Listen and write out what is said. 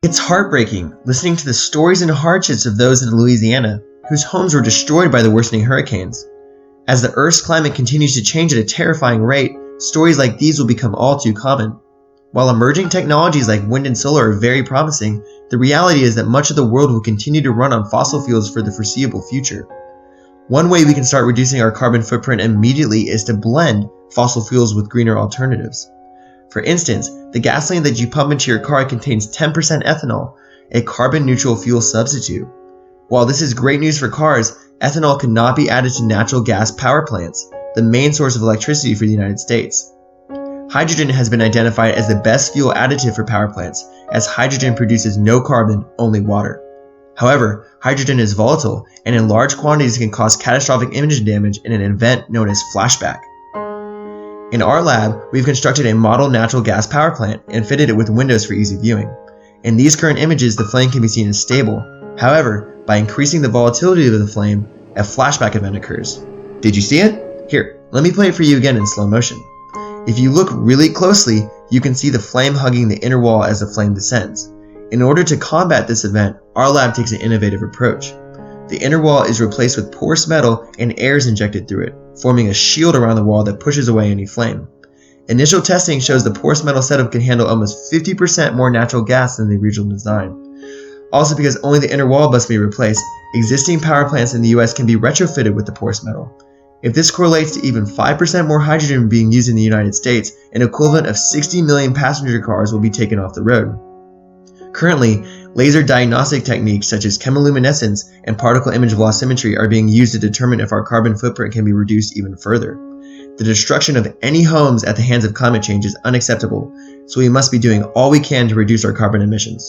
It's heartbreaking listening to the stories and hardships of those in Louisiana whose homes were destroyed by the worsening hurricanes. As the Earth's climate continues to change at a terrifying rate, stories like these will become all too common. While emerging technologies like wind and solar are very promising, the reality is that much of the world will continue to run on fossil fuels for the foreseeable future. One way we can start reducing our carbon footprint immediately is to blend fossil fuels with greener alternatives. For instance, the gasoline that you pump into your car contains 10% ethanol, a carbon-neutral fuel substitute. While this is great news for cars, ethanol cannot be added to natural gas power plants, the main source of electricity for the United States. Hydrogen has been identified as the best fuel additive for power plants, as hydrogen produces no carbon, only water. However, hydrogen is volatile and in large quantities can cause catastrophic engine damage in an event known as flashback. In our lab, we've constructed a model natural gas power plant and fitted it with windows for easy viewing. In these current images, the flame can be seen as stable. However, by increasing the volatility of the flame, a flashback event occurs. Did you see it? Here, let me play it for you again in slow motion. If you look really closely, you can see the flame hugging the inner wall as the flame descends. In order to combat this event, our lab takes an innovative approach. The inner wall is replaced with porous metal and air is injected through it, forming a shield around the wall that pushes away any flame. Initial testing shows the porous metal setup can handle almost 50% more natural gas than the original design. Also, because only the inner wall must be replaced, existing power plants in the US can be retrofitted with the porous metal. If this correlates to even 5% more hydrogen being used in the United States, an equivalent of 60 million passenger cars will be taken off the road. Currently, laser diagnostic techniques such as chemiluminescence and particle image velocimetry are being used to determine if our carbon footprint can be reduced even further. The destruction of any homes at the hands of climate change is unacceptable, so we must be doing all we can to reduce our carbon emissions.